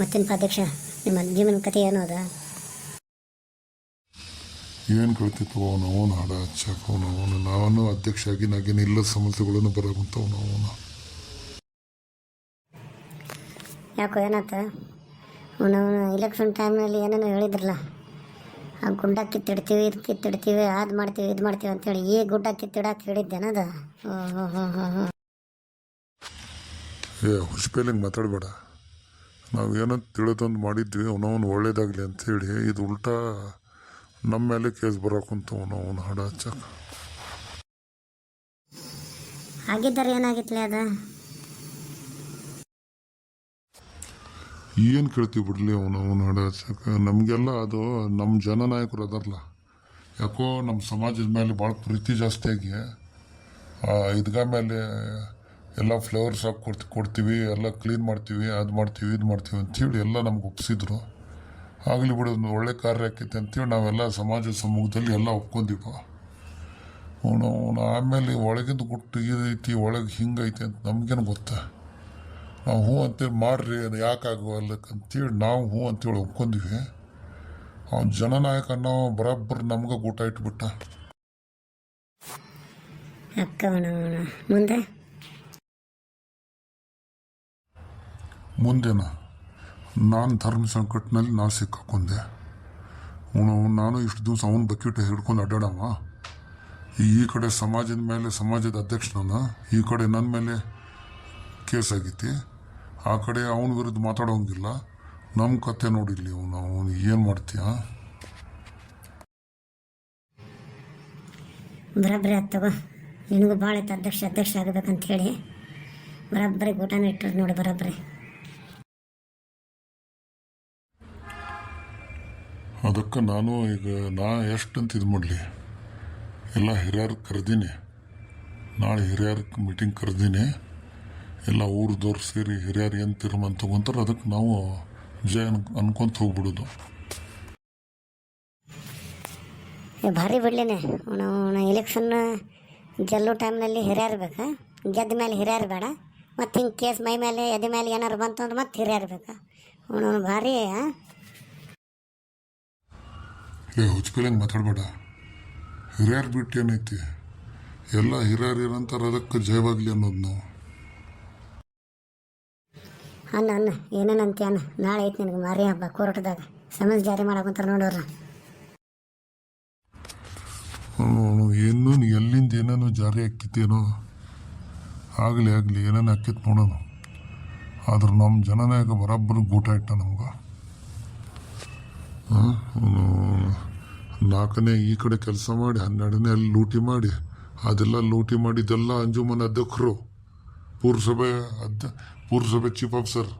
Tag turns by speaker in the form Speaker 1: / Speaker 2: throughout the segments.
Speaker 1: ಮತ್ತೇನಪ್ಪ ಅಧ್ಯಕ್ಷ, ನಿಮ್ಮ ಜೀವನ ಕಥೆ ಏನೋ ಅದ?
Speaker 2: ಏನು ಕಳ್ತಿತ್ತು ಅವನು ಹಾಡ ಹಚ್ಚಾಕ ಅವನು ನಾನು ಅಧ್ಯಕ್ಷ ಆಗಿ ನಾಗೇನು ಇಲ್ಲದ ಸಮಸ್ಯೆಗಳನ್ನು ಬರಾಕುಂತವ್ ನಾವು.
Speaker 1: ಯಾಕೋ ಏನಾತ? ನಾವು ಇಲೆಕ್ಷನ್ ಟೈಮ್ನಲ್ಲಿ ಏನೇನೋ ಹೇಳಿದ್ರಲ್ಲ, ಆ ಗುಡ್ಡ ಕಿತ್ತಿಡ್ತೀವಿ, ಇದು ಕಿತ್ತಿಡ್ತೀವಿ, ಅದು ಮಾಡ್ತೀವಿ, ಇದು ಮಾಡ್ತೀವಿ ಅಂತೇಳಿ ಈ ಗುಡ್ಡ ಕಿತ್ತಿಡಕ್ಕೆ ಹೇಳಿದ್ದೇನದ?
Speaker 2: ಹುಷಪೇಲಿಂಗ್ ಮಾತಾಡಬೇಡ. ನಾವು ಏನಂತ ತಿಳಿದೊಂದು ಮಾಡಿದ್ವಿ, ಅವನವನು ಒಳ್ಳೇದಾಗಲಿ ಅಂಥೇಳಿ ಇದು ಉಲ್ಟಾ ನಮ್ಮ ಮೇಲೆ ಕೇಸ್ ಬರಾಕುಂತವ್ ಅವನು ಹಾಡ ಹಚ್ಚಾಕ.
Speaker 1: ಆಗಿದ್ದಾರೆ ಏನಾಗಿತ್ಲೆ ಅದ?
Speaker 2: ಏನು ಕೇಳ್ತೀವಿ ಬಿಡಲಿ ಅವನು ಹಾಡ ಹಚ್ಚಾಕ. ನಮಗೆಲ್ಲ ಅದು ನಮ್ಮ ಜನನಾಯಕರು ಅದಾರಲ್ಲ, ಯಾಕೋ ನಮ್ಮ ಸಮಾಜದ ಮೇಲೆ ಭಾಳ ಪ್ರೀತಿ ಜಾಸ್ತಿಯಾಗಿ ಈದ್ಗಾ ಮೇಲೆ ಎಲ್ಲ ಫ್ಲೇವರ್ಸ್ ಹಾಕಿ ಕೊಡ್ತೀವಿ, ಎಲ್ಲ ಕ್ಲೀನ್ ಮಾಡ್ತೀವಿ, ಅದು ಮಾಡ್ತೀವಿ, ಇದು ಮಾಡ್ತೀವಿ ಅಂಥೇಳಿ ಎಲ್ಲ ನಮ್ಗೆ ಒಪ್ಪಿಸಿದ್ರು. ಆಗಲಿ ಬಿಡೋದು ಒಳ್ಳೆ ಕಾರ್ಯ ಆಕೈತೆ ಅಂತೇಳಿ ನಾವೆಲ್ಲ ಸಮಾಜದ ಸಮ್ಮುಖದಲ್ಲಿ ಎಲ್ಲ ಒಪ್ಕೊಂತೀವ. ಅವನು ಆಮೇಲೆ ಒಳಗಿಂದ ಗುಟ್ಟು ಇದೈತಿ, ಒಳಗೆ ಹಿಂಗೈತಿ ಅಂತ ನಮಗೇನು ಗೊತ್ತಾ? ನಾವು ಹ್ಞೂ ಅಂತೇಳಿ ಮಾಡ್ರಿ, ಅದು ಯಾಕೆ ಆಗೋಲ್ಲಕ್ಕಂತೇಳಿ ನಾವು ಹ್ಞೂ ಅಂತೇಳಿ ಒಪ್ಕೊಂತೀವಿ. ಅವ್ನು ಜನನಾಯಕ ಅನ್ನೋ ಬರಾಬ್ಬರ್ ನಮ್ಗೆ ಊಟ ಇಟ್ಬಿಟ್ಟ. ಮುಂದೆನ ನಾನು ಧರ್ಮ ಸಂಕಟನಲ್ಲಿ ನಾವು ಸಿಕ್ಕಾಕೊಂಡೆ. ನಾನು ಇಷ್ಟು ದಿವಸ ಅವನ ಬಕೆಟ್ ಹಿಡ್ಕೊಂಡು ಅಡ್ಡಾಡವ, ಈ ಕಡೆ ಸಮಾಜದ ಮೇಲೆ ಸಮಾಜದ ಅಧ್ಯಕ್ಷನ, ಈ ಕಡೆ ನನ್ನ ಮೇಲೆ ಕೇಸ್ ಆಗೈತಿ, ಆ ಕಡೆ ಅವನ ವಿರುದ್ಧ ಮಾತಾಡೋಂಗಿಲ್ಲ. ನಮ್ಮ ಕತೆ ನೋಡಿರ್ಲಿ ಅವನು ಏನು ಮಾಡ್ತೀಯ?
Speaker 1: ಬರಬ್ಬರಿ ಆಗ್ತವ. ನಿನಗೂ ಭಾಳ ಐತೆ ಅಧ್ಯಕ್ಷ ಆಗಬೇಕಂತ ಹೇಳಿ ಬರಬ್ಬರಿ ಊಟನ ಇಟ್ಟರು ನೋಡಿ. ಬರಬ್ಬರಿ
Speaker 2: ಅದಕ್ಕೆ ನಾನು ಈಗ ಎಷ್ಟಂತ ಇದು ಮಾಡಲಿ, ಎಲ್ಲ ಹಿರಿಯರು ಕರೆದೀನಿ. ನಾಳೆ ಹಿರಿಯರ ಮೀಟಿಂಗ್ ಕರೆದೀನಿ. ಎಲ್ಲ ಊರದವ್ರು ಸೇರಿ ಹಿರಿಯರು ಏನು ತೀರ್ಮಾನ ತೊಗೊಂತಾರೆ ಅದಕ್ಕೆ ನಾವು ಜಯ ಅನ್ಕೊಂತ ಹೋಗ್ಬಿಡೋದು.
Speaker 1: ಭಾರಿ ಬಿಡ್ಲೇನೆ. ಅವನು ಎಲೆಕ್ಷನ್ ಗೆಲ್ಲೋ ಟೈಮ್ನಲ್ಲಿ ಹಿರಿಯರು ಬೇಕಾ? ಗೆದ್ದ ಮೇಲೆ ಹಿರಿಯರು ಬೇಡ. ಮತ್ತು ಹಿಂಗೆ ಕೇಸ್ ಮೈ ಮೇಲೆ ಎದೆ ಮೇಲೆ ಏನಾರು ಬಂತು ಅಂದ್ರೆ ಮತ್ತೆ ಹಿರಿಯರು ಬೇಕಾ? ಅವನು ಭಾರಿ
Speaker 2: ಹುಚ್ಚಪಿಲ್ಲಂಗೆ ಮಾತಾಡಬೇಡ. ಹಿರಿಯರು ಬಿಟ್ಟು ಏನೈತಿ, ಎಲ್ಲ ಹಿರಿಯರು ಏನಂತಾರೆ ಅದಕ್ಕೆ ಜಯವಾಗಲಿ ಅನ್ನೋದು ನಾವು.
Speaker 1: ಅನ್ನ ಏನೇನಂತೆ ಅನ್ನ. ನಾಳೆ ಐತೆ ನಿನಗೆ ಮಾರಿ ಹಬ್ಬ ಕೋರ್ಟ್ದಾಗ ಸಮನ್ಸ್ ಜಾರಿ ಮಾಡಾಕಂತಾರೆ ನೋಡೋರು.
Speaker 2: ಏನು ಎಲ್ಲಿಂದ ಏನೇನೋ ಜಾರಿ ಆಕ್ಕಿತ್ತೇನೋ, ಆಗಲಿ ಏನೇನು ಆಕ್ಕಿತ್ತು ನೋಡೋಣ. ಆದ್ರೆ ನಮ್ಮ ಜನನಾಯಕ ಬರಾಬ್ಬರ ಗೂಟ ಇಟ್ಟ ನಮ್ಗೆ. ನಾಲ್ಕನೇ ಈ ಕಡೆ ಕೆಲಸ ಮಾಡಿ 12ನೇ ಅಲ್ಲಿ ಲೂಟಿ ಮಾಡಿ, ಅದೆಲ್ಲ ಲೂಟಿ ಮಾಡಿದ್ದೆಲ್ಲ ಅಂಜುಮನ್ ಅಧ್ಯಕ್ಷರು, ಪುರಸಭೆ ಚೀಫ್ ಆಫೀಸರ್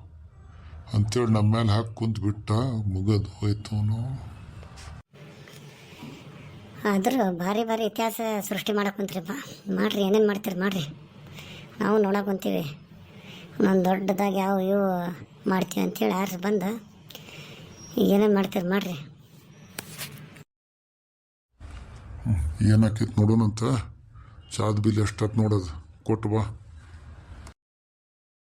Speaker 2: ಅಂತೇಳಿ ನಮ್ಮ ಮೇಲೆ ಹಾಕಿ ಕುಂತು ಬಿಟ್ಟ. ಮುಗದು ಹೋಯ್ತು.
Speaker 1: ಆದರೂ ಭಾರಿ ಇತಿಹಾಸ ಸೃಷ್ಟಿ ಮಾಡಕ್ಕಂತ್ರಿಪ್ಪ. ಮಾಡಿರಿ, ಏನೇನು ಮಾಡ್ತೀರಿ ಮಾಡಿರಿ, ನಾವು ನೋಡಕ್ಕಂತೀವಿ. ನಾನು ದೊಡ್ಡದಾಗಿ ಇವು ಮಾಡ್ತೀವಿ ಅಂತೇಳಿ ಯಾರು ಬಂದು ಏನೇನು ಮಾಡ್ತೀರಿ ಮಾಡಿರಿ.
Speaker 2: ಏನಾಕಿತ್ತು ನೋಡೋಣಂತ. ಚಾದ ಬಿಲ್ ಎಷ್ಟತ್ತು ನೋಡೋದು ಕೊಟ್ಟು ಬಾ.